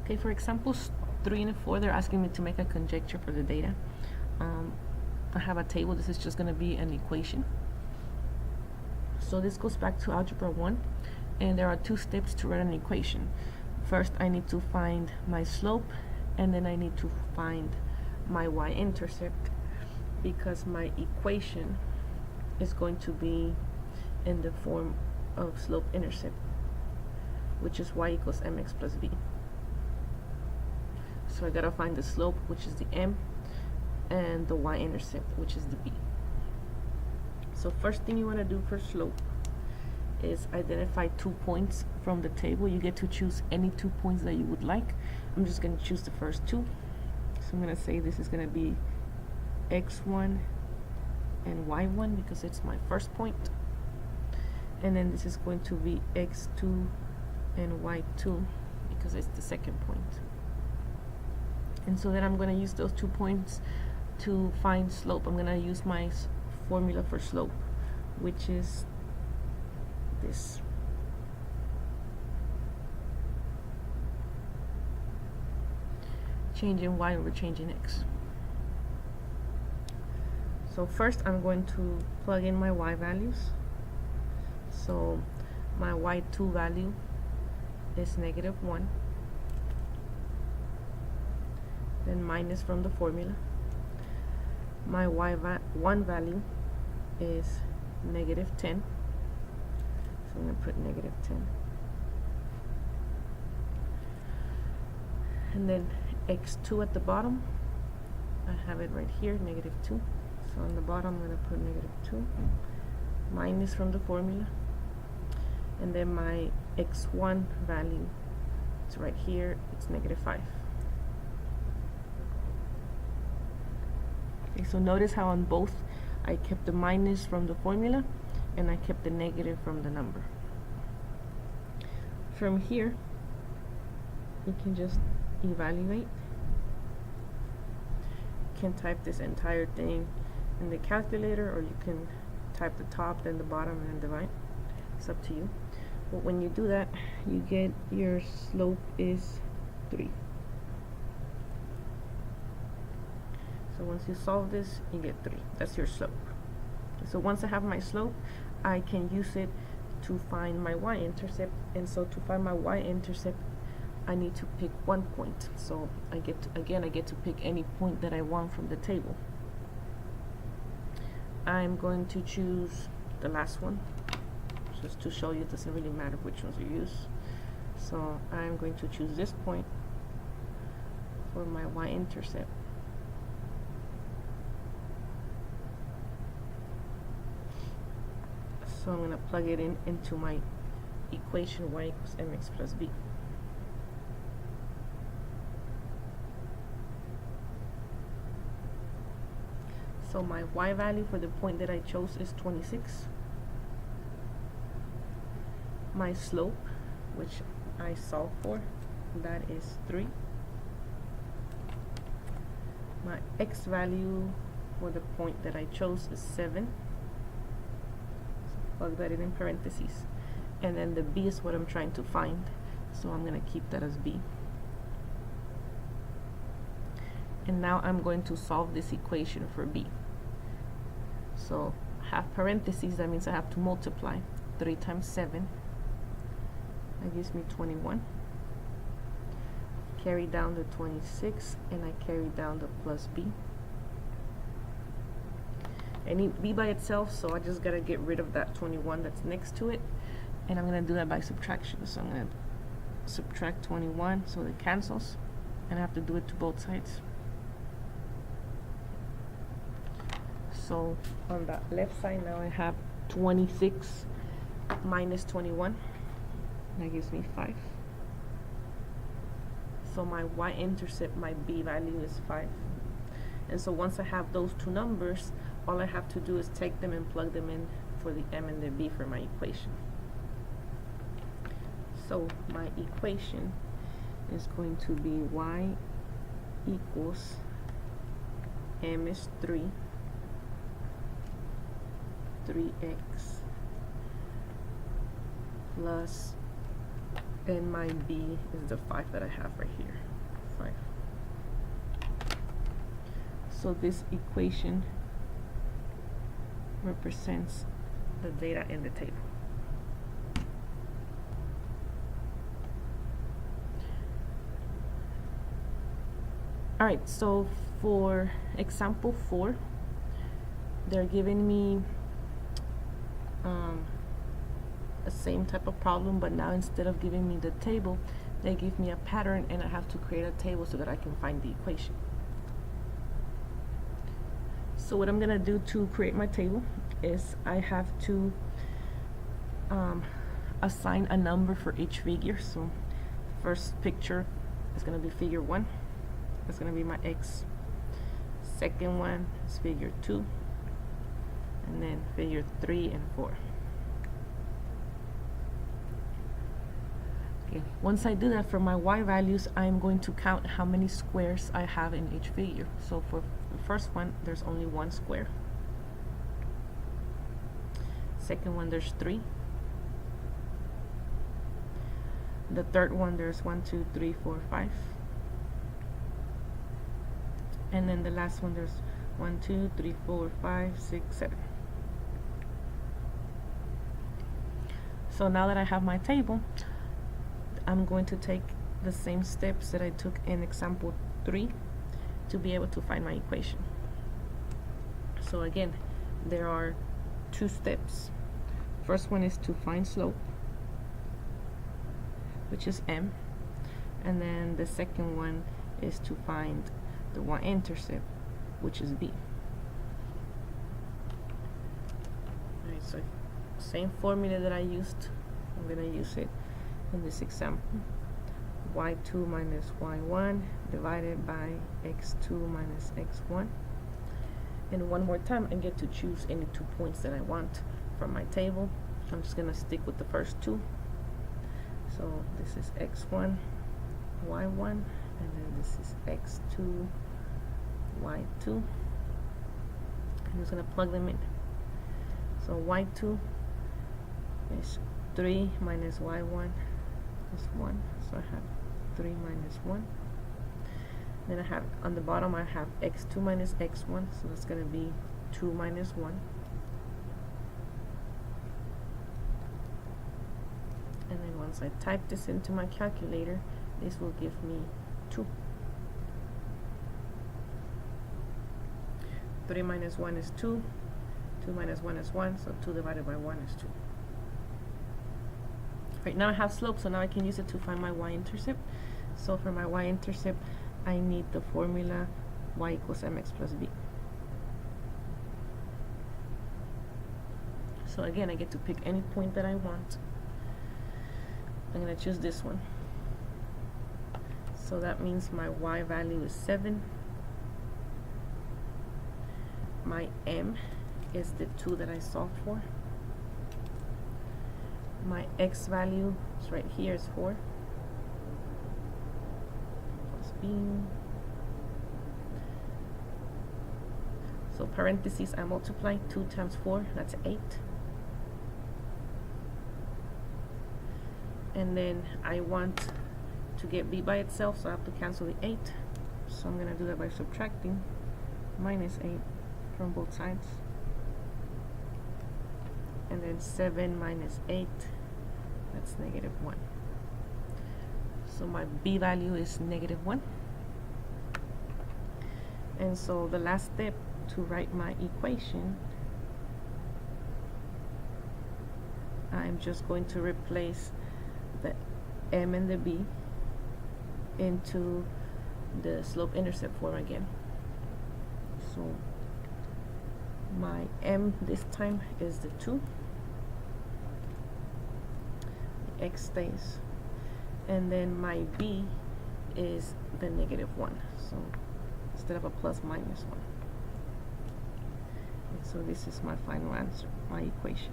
Okay, for examples 3 and 4, they're asking me to make a conjecture for the data. I have a table. This is just going to be an equation. So this goes back to algebra 1, and there are 2 steps to write an equation. First, I need to find my slope, and then I need to find my y-intercept, because my equation is going to be in the form of slope-intercept, which is y equals mx plus b. So I gotta find the slope, which is the m, and the y-intercept, which is the b. So first thing you want to do for slope is identify 2 points from the table. You get to choose any 2 points that you would like. I'm just going to choose the first 2. So I'm going to say this is going to be x1 and y1 because it's my first point. And then this is going to be x2 and y2 because it's the second point. And so then I'm going to use those 2 points to find slope. I'm going to use my formula for slope, which is this. Change in y over change in x. So first I'm going to plug in my y values. So my y2 value is -1. Then minus from the formula. My y1 value is -10. So I'm going to put -10. And then x2 at the bottom, I have it right here, -2. So on the bottom I'm going to put -2, minus from the formula. And then my x1 value, it's right here, it's -5. Okay, so notice how on both I kept the minus from the formula and I kept the negative from the number. From here, you can just evaluate. You can type this entire thing in the calculator, or you can type the top, then the bottom, and then divide. It's up to you. But when you do that, you get your slope is 3. So once you solve this, you get 3. That's your slope. So once I have my slope, I can use it to find my y-intercept. And so to find my y-intercept, I need to pick 1 point. So I get to pick any point that I want from the table. I'm going to choose the last one, just to show you it doesn't really matter which ones you use. So I'm going to choose this point for my y-intercept. So I'm going to plug it into my equation y equals mx plus b. So my y value for the point that I chose is 26. My slope, which I solved for, that is 3. My x value for the point that I chose is 7. Plug that in parentheses, and then the b is what I'm trying to find, so I'm going to keep that as b. And now I'm going to solve this equation for b. So have parentheses, that means I have to multiply. 3 times 7, that gives me 21. Carry down the 26, and I carry down the plus b. I need b by itself, so I just gotta get rid of that 21 that's next to it, and I'm gonna do that by subtraction. So I'm gonna subtract 21, so it cancels, and I have to do it to both sides. So on the left side now I have 26 minus 21, that gives me 5. So my y-intercept, my b value is 5. And so once I have those 2 numbers, all I have to do is take them and plug them in for the m and the b for my equation. So my equation is going to be y equals m is 3, 3x plus and my b is the 5 that I have right here, 5. So this equation represents the data in the table. Alright, so for example 4, they're giving me a same type of problem, but now instead of giving me the table, they give me a pattern, and I have to create a table so that I can find the equation. So what I'm gonna do to create my table is I have to assign a number for each figure. So first picture is gonna be figure 1. That's gonna be my x. Second one is figure 2, and then figure 3 and 4. Okay, once I do that, for my y values, I'm going to count how many squares I have in each figure. So for the first one, there's only 1 square. Second one, there's 3. The third one, there's 1, 2, 3, 4, 5. And then the last one, there's 1, 2, 3, 4, 5, 6, 7. So now that I have my table, I'm going to take the same steps that I took in example 3 to be able to find my equation. So again, there are 2 steps. First one is to find slope, which is m, and then the second one is to find the y-intercept, which is b. Alright, so same formula that I used, I'm going to use it in this example. y2 minus y1 divided by x2 minus x1. And one more time, I get to choose any 2 points that I want from my table. I'm just going to stick with the first 2. So this is x1, y1, and then this is x2, y2. I'm just going to plug them in. So y2 is 3 minus y1 is 1. So I have 3 minus 1. Then I have, on the bottom, I have x2 minus x1. So that's going to be 2 minus 1. And then once I type this into my calculator, this will give me 2. 3 minus 1 is 2. 2 minus 1 is 1. So 2 divided by 1 is 2. Right, now I have slope, so now I can use it to find my y-intercept. So for my y-intercept, I need the formula y equals mx plus b. So again, I get to pick any point that I want. I'm going to choose this one. So that means my y value is 7. My m is the 2 that I solved for. My x value is right here, is 4 plus b. So parentheses, I multiply 2 times 4, that's 8. And then I want to get b by itself, so I have to cancel the 8. So I'm going to do that by subtracting minus 8 from both sides. And then 7 minus 8, that's negative 1. So my b value is negative 1. And so the last step to write my equation, I'm just going to replace the m and the b into the slope-intercept form again. So my m this time is the 2. X stays, and then my b is the negative 1, so instead of a plus, minus 1. And so this is my final answer, my equation.